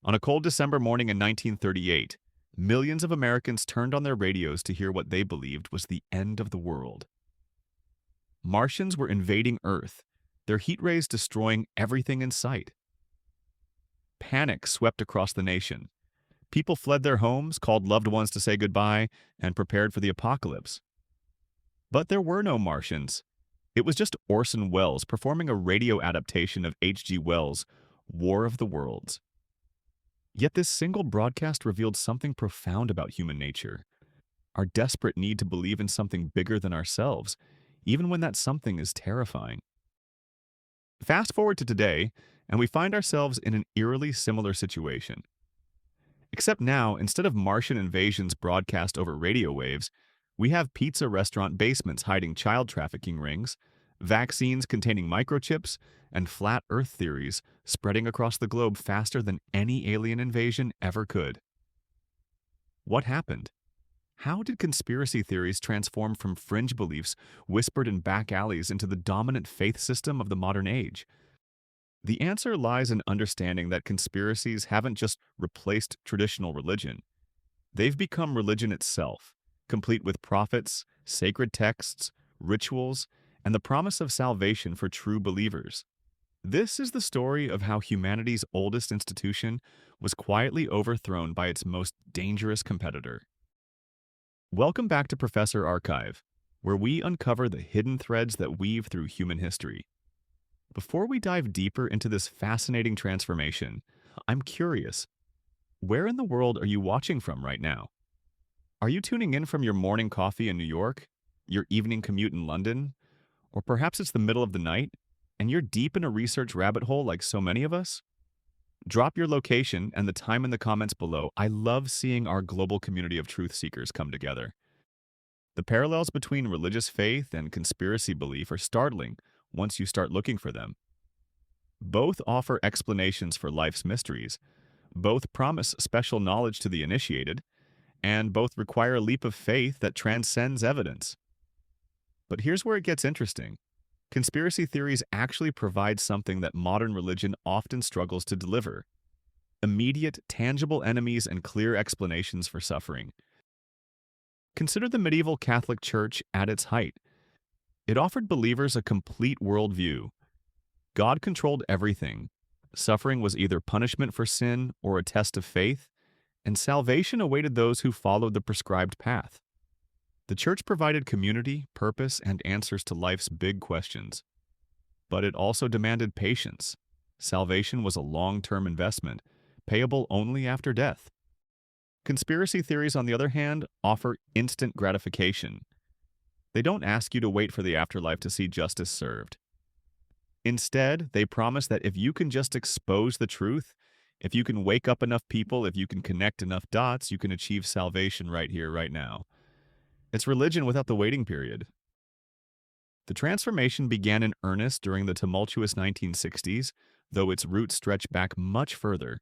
On a cold December morning in 1938, millions of Americans turned on their radios to hear what they believed was the end of the world. Martians were invading Earth, their heat rays destroying everything in sight. Panic swept across the nation. People fled their homes, called loved ones to say goodbye, and prepared for the apocalypse. But there were no Martians. It was just Orson Welles performing a radio adaptation of H.G. Wells' War of the Worlds. Yet this single broadcast revealed something profound about human nature, our desperate need to believe in something bigger than ourselves, even when that something is terrifying. Fast forward to today, and we find ourselves in an eerily similar situation. Except now, instead of Martian invasions broadcast over radio waves, we have pizza restaurant basements hiding child trafficking rings, vaccines containing microchips, and flat Earth theories spreading across the globe faster than any alien invasion ever could. What happened? How did conspiracy theories transform from fringe beliefs whispered in back alleys into the dominant faith system of the modern age? The answer lies in understanding that conspiracies haven't just replaced traditional religion. They've become religion itself, complete with prophets, sacred texts, rituals, and the promise of salvation for true believers. This is the story of how humanity's oldest institution was quietly overthrown by its most dangerous competitor. Welcome back to Professor Archive, where we uncover the hidden threads that weave through human history. Before we dive deeper into this fascinating transformation, I'm curious, where in the world are you watching from right now? Are you tuning in from your morning coffee in New York, your evening commute in London, or perhaps it's the middle of the night and you're deep in a research rabbit hole like so many of us? Drop your location and the time in the comments below. I love seeing our global community of truth seekers come together. The parallels between religious faith and conspiracy belief are startling once you start looking for them. Both offer explanations for life's mysteries, both promise special knowledge to the initiated, and both require a leap of faith that transcends evidence. But here's where it gets interesting. Conspiracy theories actually provide something that modern religion often struggles to deliver: immediate, tangible enemies and clear explanations for suffering. Consider the medieval Catholic Church at its height. It offered believers a complete worldview. God controlled everything. Suffering was either punishment for sin or a test of faith, and salvation awaited those who followed the prescribed path. The church provided community, purpose, and answers to life's big questions. But it also demanded patience. Salvation was a long-term investment, payable only after death. Conspiracy theories, on the other hand, offer instant gratification. They don't ask you to wait for the afterlife to see justice served. Instead, they promise that if you can just expose the truth, if you can wake up enough people, if you can connect enough dots, you can achieve salvation right here, right now. It's religion without the waiting period. The transformation began in earnest during the tumultuous 1960s, though its roots stretch back much further.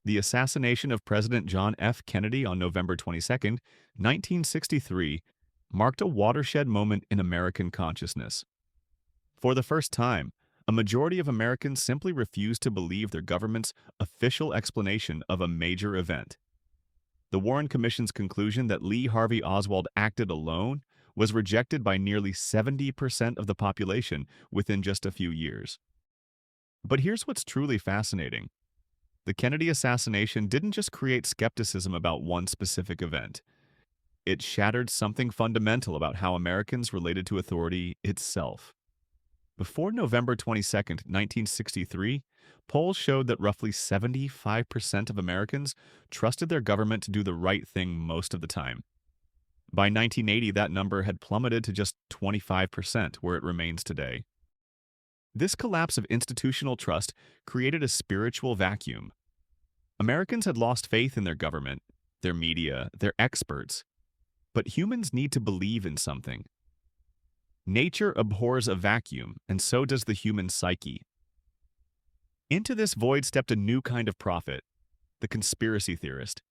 The assassination of President John F. Kennedy on November 22, 1963, marked a watershed moment in American consciousness. For the first time, a majority of Americans simply refused to believe their government's official explanation of a major event. The Warren Commission's conclusion that Lee Harvey Oswald acted alone was rejected by nearly 70% of the population within just a few years. But here's what's truly fascinating. The Kennedy assassination didn't just create skepticism about one specific event. It shattered something fundamental about how Americans related to authority itself. Before November 22, 1963, polls showed that roughly 75% of Americans trusted their government to do the right thing most of the time. By 1980, that number had plummeted to just 25%, where it remains today. This collapse of institutional trust created a spiritual vacuum. Americans had lost faith in their government, their media, their experts. But humans need to believe in something. Nature abhors a vacuum, and so does the human psyche. Into this void stepped a new kind of prophet, the conspiracy theorist.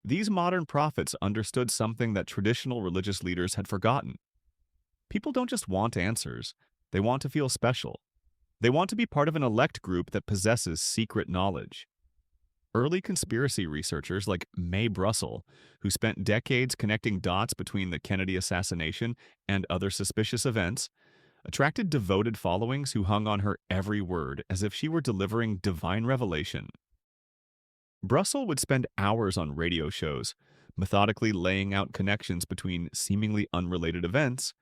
These modern prophets understood something that traditional religious leaders had forgotten. People don't just want answers, they want to feel special. They want to be part of an elect group that possesses secret knowledge. Early conspiracy researchers like Mae Brussel, who spent decades connecting dots between the Kennedy assassination and other suspicious events, attracted devoted followings who hung on her every word as if she were delivering divine revelation. Brussel would spend hours on radio shows, methodically laying out connections between seemingly unrelated events,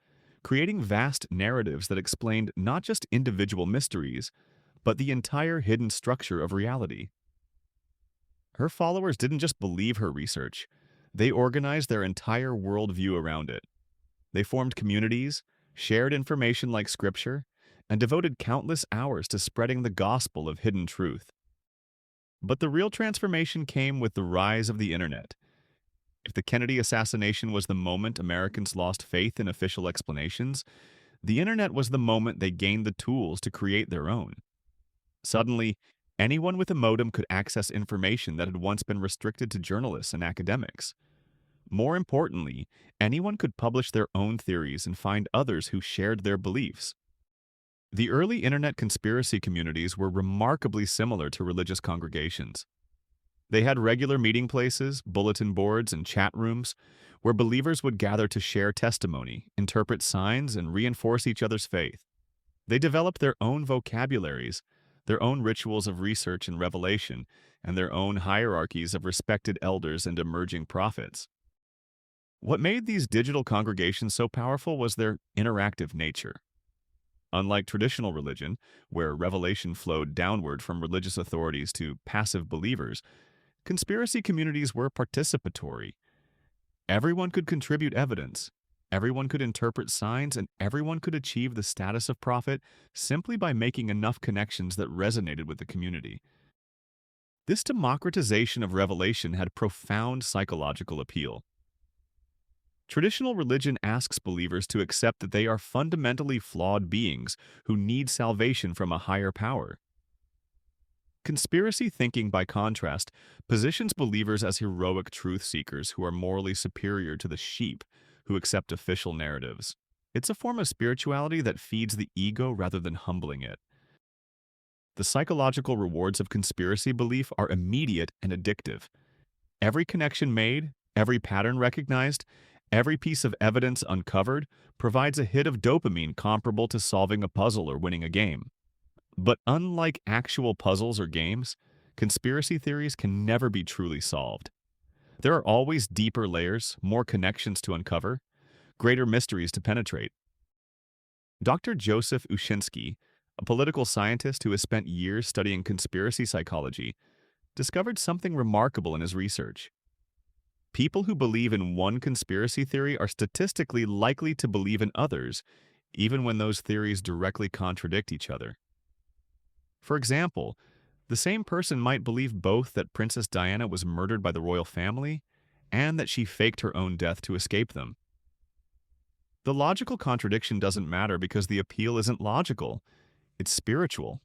creating vast narratives that explained not just individual mysteries, but the entire hidden structure of reality. Her followers didn't just believe her research, they organized their entire worldview around it. They formed communities, shared information like scripture, and devoted countless hours to spreading the gospel of hidden truth. But the real transformation came with the rise of the internet. If the Kennedy assassination was the moment Americans lost faith in official explanations, the internet was the moment they gained the tools to create their own. Suddenly, anyone with a modem could access information that had once been restricted to journalists and academics. More importantly, anyone could publish their own theories and find others who shared their beliefs. The early internet conspiracy communities were remarkably similar to religious congregations. They had regular meeting places, bulletin boards, and chat rooms where believers would gather to share testimony, interpret signs, and reinforce each other's faith. They developed their own vocabularies, their own rituals of research and revelation, and their own hierarchies of respected elders and emerging prophets. What made these digital congregations so powerful was their interactive nature. Unlike traditional religion, where revelation flowed downward from religious authorities to passive believers, conspiracy communities were participatory. Everyone could contribute evidence, everyone could interpret signs, and everyone could achieve the status of prophet simply by making enough connections that resonated with the community. This democratization of revelation had profound psychological appeal. Traditional religion asks believers to accept that they are fundamentally flawed beings who need salvation from a higher power. Conspiracy thinking, by contrast, positions believers as heroic truth seekers who are morally superior to the sheep who accept official narratives. It's a form of spirituality that feeds the ego rather than humbling it. The psychological rewards of conspiracy belief are immediate and addictive. Every connection made, every pattern recognized, every piece of evidence uncovered provides a hit of dopamine comparable to solving a puzzle or winning a game. But unlike actual puzzles or games, conspiracy theories can never be truly solved. There are always deeper layers, more connections to uncover, greater mysteries to penetrate. Dr. Joseph Ushinsky, a political scientist who has spent years studying conspiracy psychology, discovered something remarkable in his research. People who believe in one conspiracy theory are statistically likely to believe in others, even when those theories directly contradict each other. For example, the same person might believe both that Princess Diana was murdered by the royal family and that she faked her own death to escape them. The logical contradiction doesn't matter because the appeal isn't logical, it's spiritual.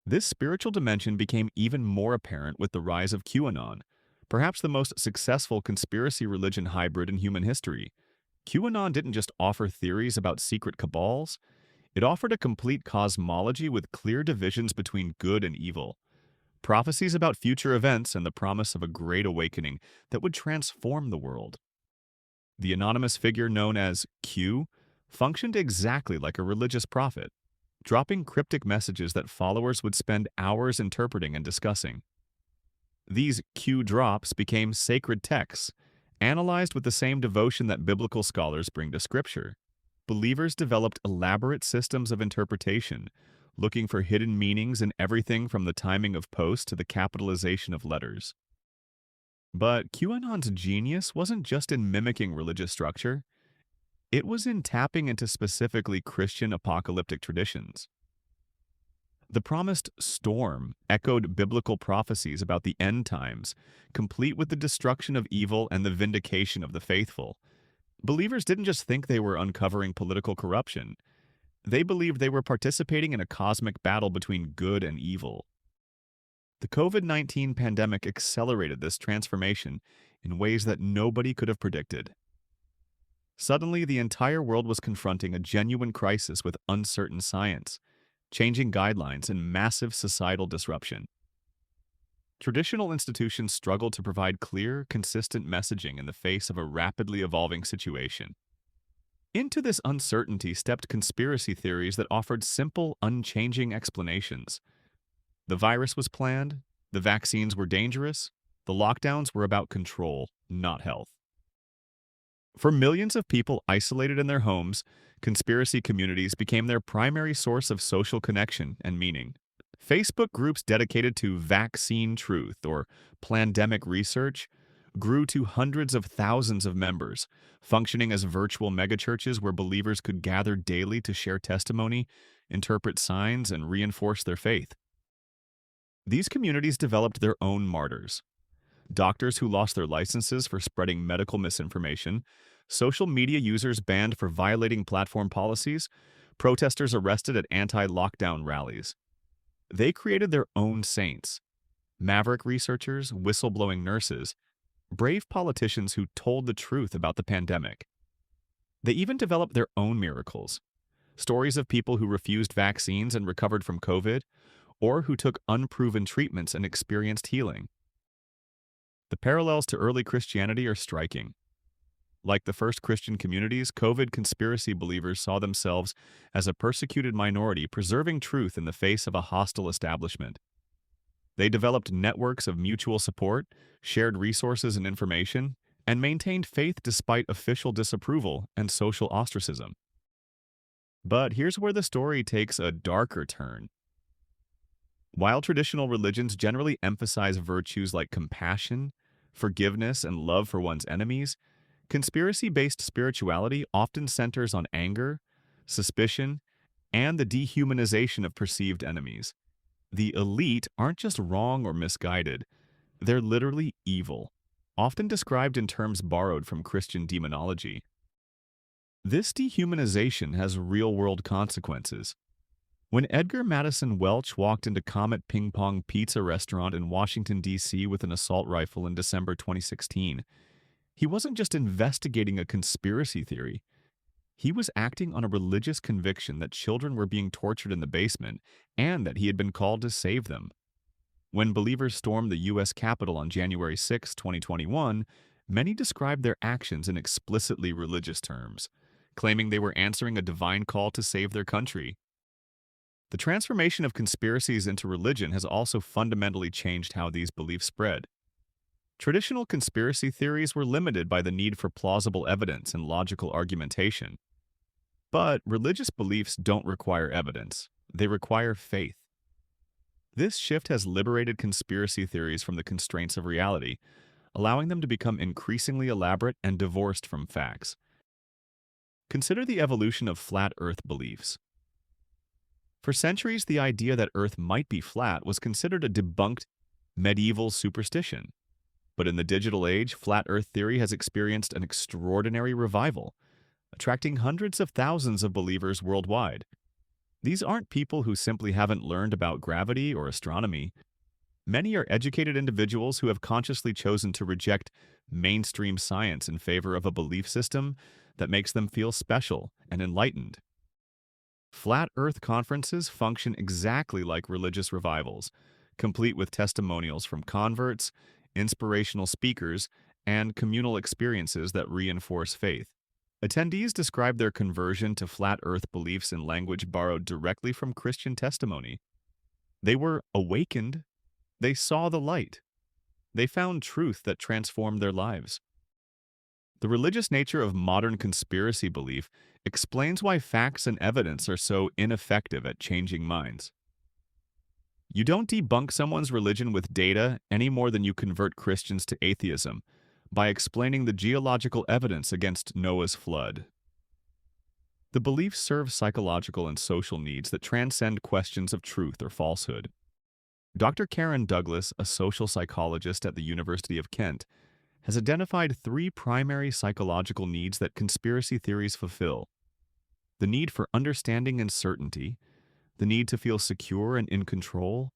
This spiritual dimension became even more apparent with the rise of QAnon, perhaps the most successful conspiracy religion hybrid in human history. QAnon didn't just offer theories about secret cabals, it offered a complete cosmology with clear divisions between good and evil, prophecies about future events, and the promise of a great awakening that would transform the world. The anonymous figure known as Q functioned exactly like a religious prophet, dropping cryptic messages that followers would spend hours interpreting and discussing. These Q drops became sacred texts, analyzed with the same devotion that biblical scholars bring to Scripture. Believers developed elaborate systems of interpretation, looking for hidden meanings in everything from the timing of posts to the capitalization of letters. But QAnon's genius wasn't just in mimicking religious structure, it was in tapping into specifically Christian apocalyptic traditions. The promised storm echoed biblical prophecies about the end times, complete with the destruction of evil and the vindication of the faithful. Believers didn't just think they were uncovering political corruption. They believed they were participating in a cosmic battle between good and evil. The COVID-19 pandemic accelerated this transformation in ways that nobody could have predicted. Suddenly, the entire world was confronting a genuine crisis with uncertain science, changing guidelines, and massive societal disruption. Traditional institutions struggle to provide clear, consistent messaging in the face of a rapidly evolving situation. Into this uncertainty stepped conspiracy theories that offered simple, unchanging explanations. The virus was planned, the vaccines were dangerous, the lockdowns were about control, not health. For millions of people isolated in their homes, conspiracy communities became their primary source of social connection and meaning. Facebook groups dedicated to vaccine truth or plandemic research grew to hundreds of thousands of members, functioning as virtual megachurches where believers could gather daily to share testimony, interpret signs, and reinforce their faith. These communities developed their own martyrs: doctors who lost their licenses for spreading medical misinformation, social media users banned for violating platform policies, protesters arrested at anti-lockdown rallies. They created their own saints: maverick researchers, whistleblowing nurses, brave politicians who told the truth about the pandemic. They even developed their own miracles: stories of people who refused vaccines and recovered from COVID, or who took unproven treatments and experienced healing. The parallels to early Christianity are striking. Like the first Christian communities, COVID conspiracy believers saw themselves as a persecuted minority preserving truth in the face of a hostile establishment. They developed networks of mutual support, shared resources and information, and maintained faith despite official disapproval and social ostracism. But here's where the story takes a darker turn. While traditional religions generally emphasize virtues like compassion, forgiveness, and love for one's enemies, conspiracy-based spirituality often centers on anger, suspicion, and the dehumanization of perceived enemies. The elite aren't just wrong or misguided, they're literally evil, often described in terms borrowed from Christian demonology. This dehumanization has real-world consequences. When Edgar Madison Welch walked into Comet Ping Pong Pizza restaurant in Washington, D.C. with an assault rifle in December 2016, he wasn't just investigating a conspiracy theory. He was acting on a religious conviction that children were being tortured in the basement and that he had been called to save them. When believers stormed the U.S. Capitol on January 6, 2021, many described their actions in explicitly religious terms, claiming they were answering a divine call to save their country. The transformation of conspiracies into religion has also fundamentally changed how these beliefs spread. Traditional conspiracy theories were limited by the need for plausible evidence and logical argumentation. But religious beliefs don't require evidence. They require faith. This shift has liberated conspiracy theories from the constraints of reality, allowing them to become increasingly elaborate and divorced from facts. Consider the evolution of flat Earth beliefs. For centuries, the idea that Earth might be flat was considered a debunked medieval superstition. But in the digital age, flat Earth theory has experienced an extraordinary revival, attracting hundreds of thousands of believers worldwide. These aren't people who simply haven't learned about gravity or astronomy. Many are educated individuals who have consciously chosen to reject mainstream science in favor of a belief system that makes them feel special and enlightened. Flat Earth conferences function exactly like religious revivals, complete with testimonials from converts, inspirational speakers, and communal experiences that reinforce faith. Attendees describe their conversion to flat Earth beliefs in language borrowed directly from Christian testimony. They were awakened. They saw the light. They found truth that transformed their lives. The religious nature of modern conspiracy belief explains why facts and evidence are so ineffective at changing minds. You don't debunk someone's religion with data any more than you convert Christians to atheism by explaining the geological evidence against Noah's flood. The beliefs serve psychological and social needs that transcend questions of truth or falsehood. Dr. Karen Douglas, a social psychologist at the University of Kent, has identified 3 primary psychological needs that conspiracy theories fulfill: the need for understanding and certainty, the need to feel secure and in control,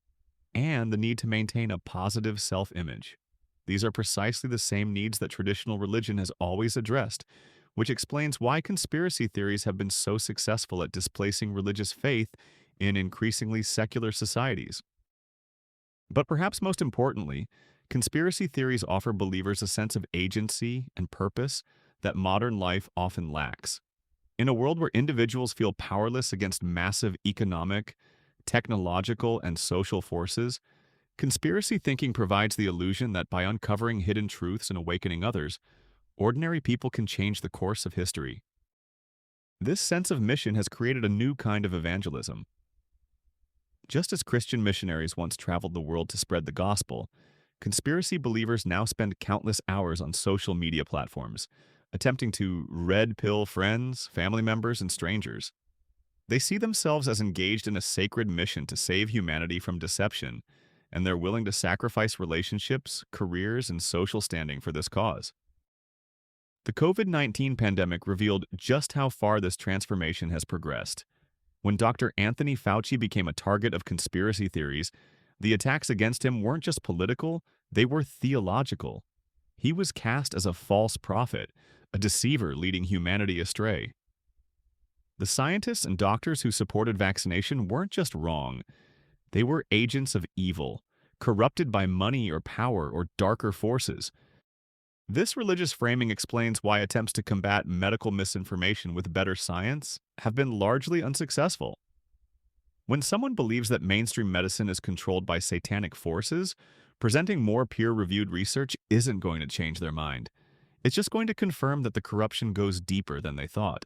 and the need to maintain a positive self-image. These are precisely the same needs that traditional religion has always addressed, which explains why conspiracy theories have been so successful at displacing religious faith in increasingly secular societies. But perhaps most importantly, conspiracy theories offer believers a sense of agency and purpose that modern life often lacks. In a world where individuals feel powerless against massive economic, technological, and social forces, conspiracy thinking provides the illusion that by uncovering hidden truths and awakening others, ordinary people can change the course of history. This sense of mission has created a new kind of evangelism. Just as Christian missionaries once traveled the world to spread the gospel, conspiracy believers now spend countless hours on social media platforms, attempting to red pill friends, family members, and strangers. They see themselves as engaged in a sacred mission to save humanity from deception, and they're willing to sacrifice relationships, careers, and social standing for this cause. The COVID-19 pandemic revealed just how far this transformation has progressed. When Dr. Anthony Fauci became a target of conspiracy theories, the attacks against him weren't just political, they were theological. He was cast as a false prophet, a deceiver leading humanity astray. The scientists and doctors who supported vaccination weren't just wrong, they were agents of evil, corrupted by money or power or darker forces. This religious framing explains why attempts to combat medical misinformation with better science have been largely unsuccessful. When someone believes that mainstream medicine is controlled by satanic forces, presenting more peer-reviewed research isn't going to change their mind. It's just going to confirm that the corruption goes deeper than they thought.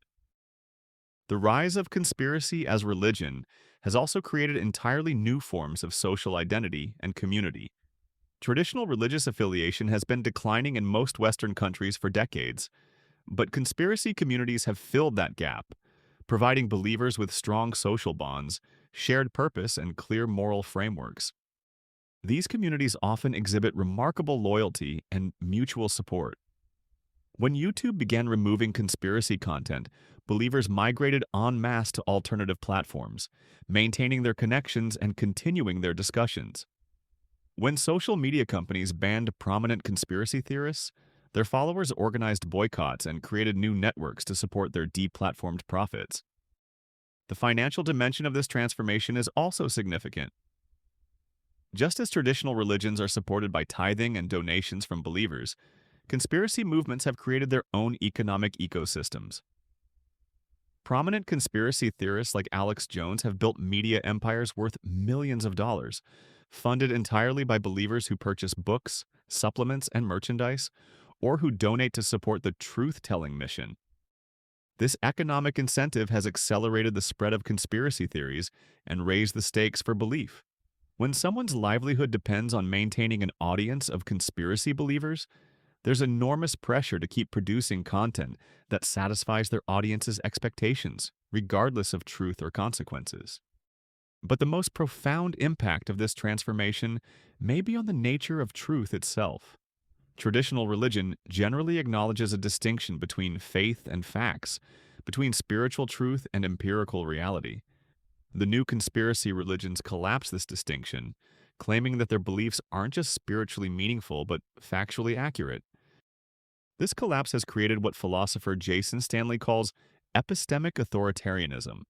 The rise of conspiracy as religion has also created entirely new forms of social identity and community. Traditional religious affiliation has been declining in most Western countries for decades, but conspiracy communities have filled that gap, providing believers with strong social bonds, shared purpose, and clear moral frameworks. These communities often exhibit remarkable loyalty and mutual support. When YouTube began removing conspiracy content, believers migrated en masse to alternative platforms, maintaining their connections and continuing their discussions. When social media companies banned prominent conspiracy theorists, their followers organized boycotts and created new networks to support their deplatformed profits. The financial dimension of this transformation is also significant. Just as traditional religions are supported by tithing and donations from believers, conspiracy movements have created their own economic ecosystems. Prominent conspiracy theorists like Alex Jones have built media empires worth millions of dollars, funded entirely by believers who purchase books, supplements, and merchandise, or who donate to support the truth-telling mission. This economic incentive has accelerated the spread of conspiracy theories and raised the stakes for belief. When someone's livelihood depends on maintaining an audience of conspiracy believers, there's enormous pressure to keep producing content that satisfies their audience's expectations, regardless of truth or consequences. But the most profound impact of this transformation may be on the nature of truth itself. Traditional religion generally acknowledges a distinction between faith and facts, between spiritual truth and empirical reality. The new conspiracy religions collapse this distinction, claiming that their beliefs aren't just spiritually meaningful but factually accurate. This collapse has created what philosopher Jason Stanley calls epistemic authoritarianism.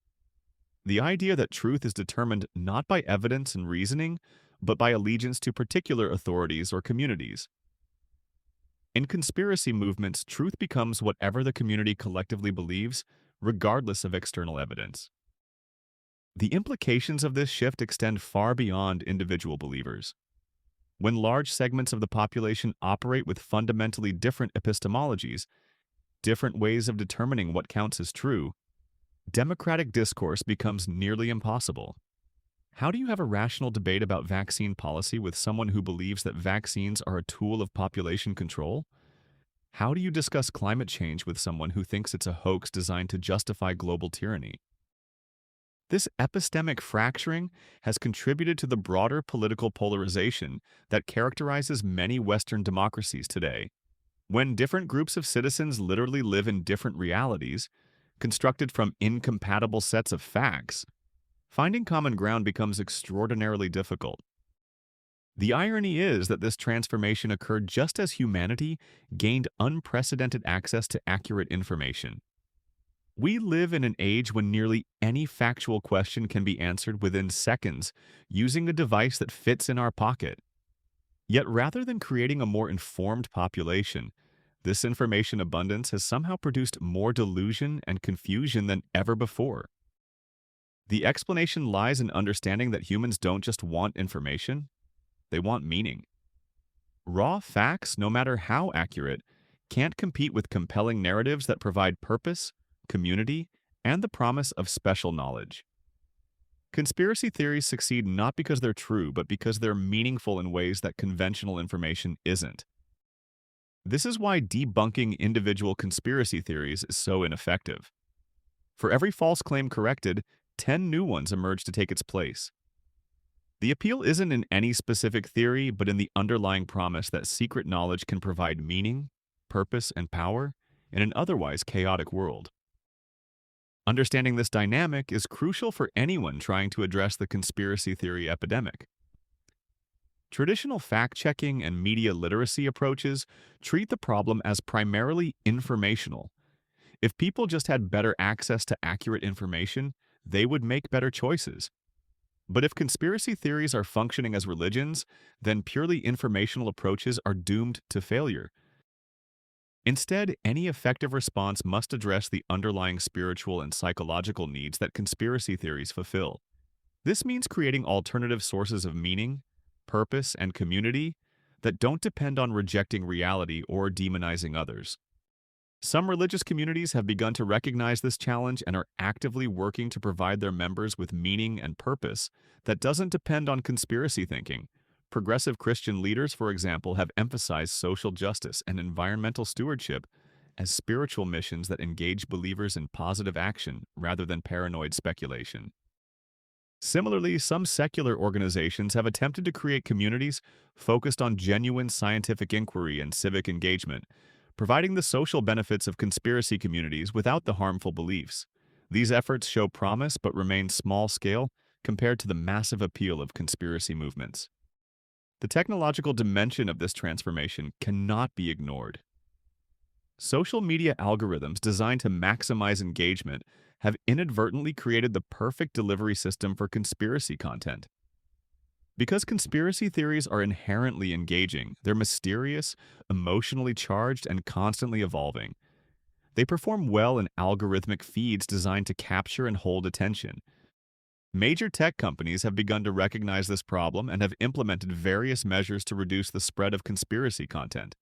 The idea that truth is determined not by evidence and reasoning, but by allegiance to particular authorities or communities. In conspiracy movements, truth becomes whatever the community collectively believes, regardless of external evidence. The implications of this shift extend far beyond individual believers. When large segments of the population operate with fundamentally different epistemologies, different ways of determining what counts as true, democratic discourse becomes nearly impossible. How do you have a rational debate about vaccine policy with someone who believes that vaccines are a tool of population control? How do you discuss climate change with someone who thinks it's a hoax designed to justify global tyranny? This epistemic fracturing has contributed to the broader political polarization that characterizes many Western democracies today. When different groups of citizens literally live in different realities, constructed from incompatible sets of facts, finding common ground becomes extraordinarily difficult. The irony is that this transformation occurred just as humanity gained unprecedented access to accurate information. We live in an age when nearly any factual question can be answered within seconds using a device that fits in our pocket. Yet rather than creating a more informed population, this information abundance has somehow produced more delusion and confusion than ever before. The explanation lies in understanding that humans don't just want information, they want meaning. Raw facts, no matter how accurate, can't compete with compelling narratives that provide purpose, community, and the promise of special knowledge. Conspiracy theories succeed not because they're true, but because they're meaningful in ways that conventional information isn't. This is why debunking individual conspiracy theories is so ineffective. For every false claim corrected, 10 new ones emerge to take its place. The appeal isn't in any specific theory, but in the underlying promise that secret knowledge can provide meaning, purpose, and power in an otherwise chaotic world. Understanding this dynamic is crucial for anyone trying to address the conspiracy theory epidemic. Traditional fact-checking and media literacy approaches treat the problem as primarily informational. If people just had better access to accurate information, they would make better choices. But if conspiracy theories are functioning as religions, then purely informational approaches are doomed to failure. Instead, any effective response must address the underlying spiritual and psychological needs that conspiracy theories fulfill. This means creating alternative sources of meaning, purpose, and community that don't depend on rejecting reality or demonizing others. Some religious communities have begun to recognize this challenge and are actively working to provide their members with meaning and purpose that doesn't depend on conspiracy thinking. Progressive Christian leaders, for example, have emphasized social justice and environmental stewardship as spiritual missions that engage believers in positive action rather than paranoid speculation. Similarly, some secular organizations have attempted to create communities focused on genuine scientific inquiry and civic engagement, providing the social benefits of conspiracy communities without the harmful beliefs. These efforts show promise but remain small-scale compared to the massive appeal of conspiracy movements. The technological dimension of this transformation cannot be ignored. Social media algorithms designed to maximize engagement have inadvertently created the perfect delivery system for conspiracy content. Because conspiracy theories are inherently engaging, they're mysterious, emotionally charged, and constantly evolving. They perform well in algorithmic feeds designed to capture and hold attention. Major tech companies have begun to recognize this problem and have implemented various measures to reduce the spread of conspiracy content.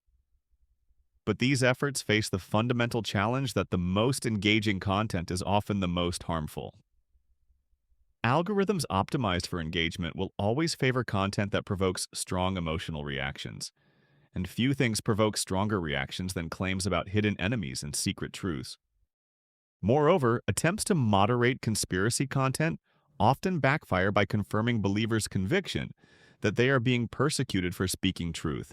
But these efforts face the fundamental challenge that the most engaging content is often the most harmful. Algorithms optimized for engagement will always favor content that provokes strong emotional reactions, and few things provoke stronger reactions than claims about hidden enemies and secret truths. Moreover, attempts to moderate conspiracy content often backfire by confirming believers' conviction that they are being persecuted for speaking truth.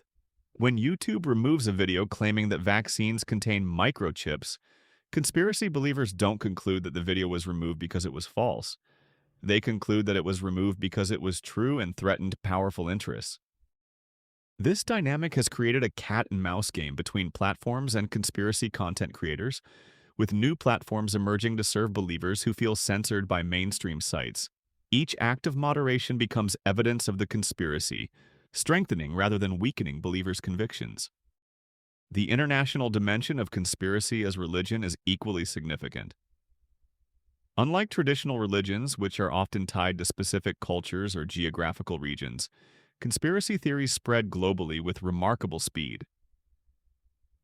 When YouTube removes a video claiming that vaccines contain microchips, conspiracy believers don't conclude that the video was removed because it was false. They conclude that it was removed because it was true and threatened powerful interests. This dynamic has created a cat-and-mouse game between platforms and conspiracy content creators, with new platforms emerging to serve believers who feel censored by mainstream sites. Each act of moderation becomes evidence of the conspiracy, strengthening rather than weakening believers' convictions. The international dimension of conspiracy as religion is equally significant. Unlike traditional religions, which are often tied to specific cultures or geographical regions, conspiracy theories spread globally with remarkable speed.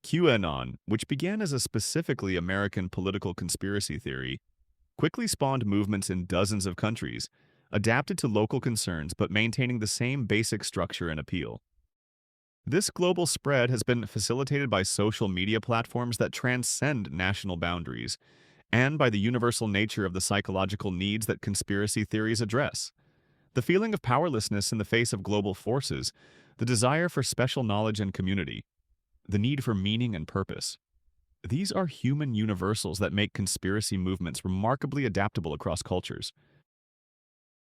QAnon, which began as a specifically American political conspiracy theory, quickly spawned movements in dozens of countries, adapted to local concerns but maintaining the same basic structure and appeal. This global spread has been facilitated by social media platforms that transcend national boundaries, and by the universal nature of the psychological needs that conspiracy theories address. The feeling of powerlessness in the face of global forces, the desire for special knowledge and community, the need for meaning and purpose. These are human universals that make conspiracy movements remarkably adaptable across cultures.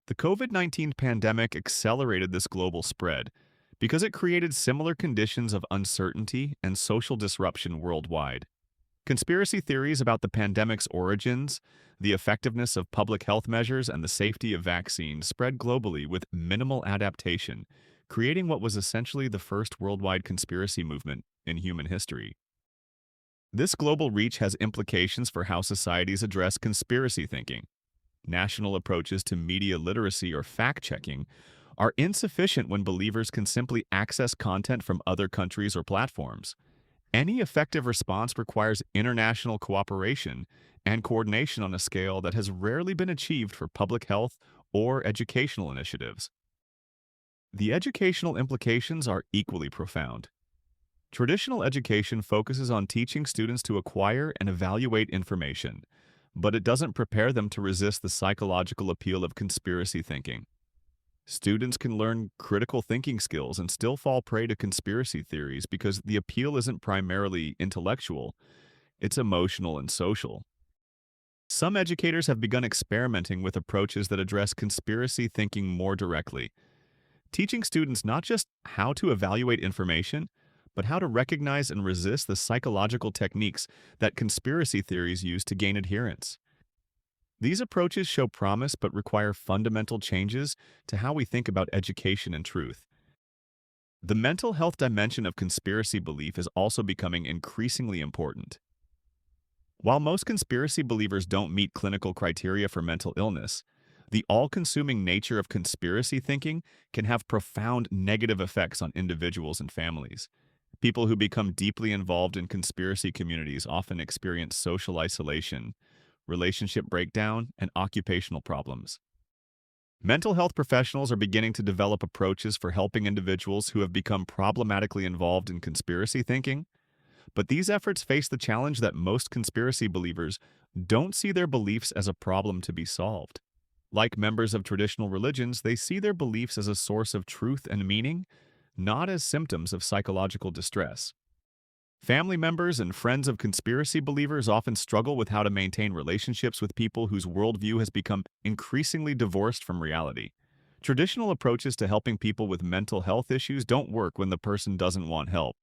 The COVID-19 pandemic accelerated this global spread because it created similar conditions of uncertainty and social disruption worldwide. Conspiracy theories about the pandemic's origins, the effectiveness of public health measures, and the safety of vaccines spread globally with minimal adaptation, creating what was essentially the first worldwide conspiracy movement in human history. This global reach has implications for how societies address conspiracy thinking. National approaches to media literacy or fact-checking are insufficient when believers can simply access content from other countries or platforms. Any effective response requires international cooperation and coordination on a scale that has rarely been achieved for public health or educational initiatives. The educational implications are equally profound. Traditional education focuses on teaching students to acquire and evaluate information, but it doesn't prepare them to resist the psychological appeal of conspiracy thinking. Students can learn critical thinking skills and still fall prey to conspiracy theories because the appeal isn't primarily intellectual, it's emotional and social. Some educators have begun experimenting with approaches that address conspiracy thinking more directly, teaching students not just how to evaluate information, but how to recognize and resist the psychological techniques that conspiracy theories use to gain adherence. These approaches show promise but require fundamental changes to how we think about education and truth. The mental health dimension of conspiracy belief is also becoming increasingly important. While most conspiracy believers don't meet clinical criteria for mental illness, the all-consuming nature of conspiracy thinking can have profound negative effects on individuals and families. People who become deeply involved in conspiracy communities often experience social isolation, relationship breakdown, and occupational problems. Mental health professionals are beginning to develop approaches for helping individuals who have become problematically involved in conspiracy thinking, but these efforts face the challenge that most conspiracy believers don't see their beliefs as a problem to be solved. Like members of traditional religions, they see their beliefs as a source of truth and meaning, not as symptoms of psychological distress. Family members and friends of conspiracy believers often struggle with how to maintain relationships with people whose worldview has become increasingly divorced from reality. Traditional approaches to helping people with mental health issues don't work when the person doesn't want help,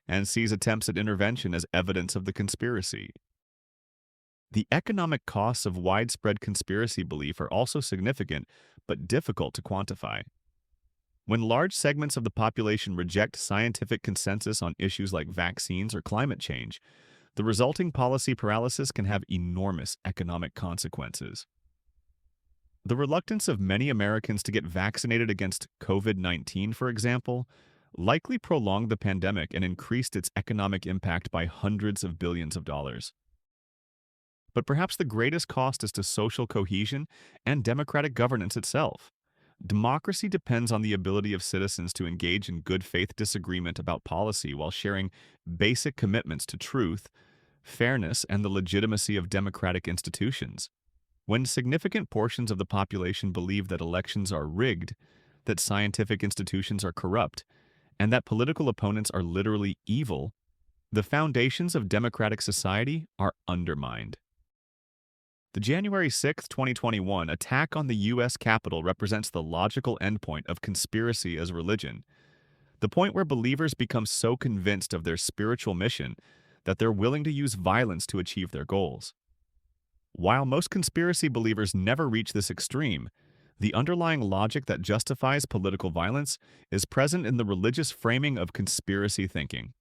and sees attempts at intervention as evidence of the conspiracy. The economic costs of widespread conspiracy belief are also significant, but difficult to quantify. When large segments of the population reject scientific consensus on issues like vaccines or climate change, the resulting policy paralysis can have enormous economic consequences. The reluctance of many Americans to get vaccinated against COVID-19, for example, likely prolonged the pandemic and increased its economic impact by hundreds of billions of dollars. But perhaps the greatest cost is to social cohesion and democratic governance itself. Democracy depends on the ability of citizens to engage in good faith disagreement about policy while sharing basic commitments to truth, fairness, and the legitimacy of democratic institutions. When significant portions of the population believe that elections are rigged, that scientific institutions are corrupt, and that political opponents are literally evil, the foundations of democratic society are undermined. The January 6, 2021 attack on the U.S. Capitol represents the logical endpoint of conspiracy as religion, the point where believers become so convinced of their spiritual mission that they're willing to use violence to achieve their goals. While most conspiracy believers never reach this extreme, the underlying logic that justifies political violence is present in the religious framing of conspiracy thinking.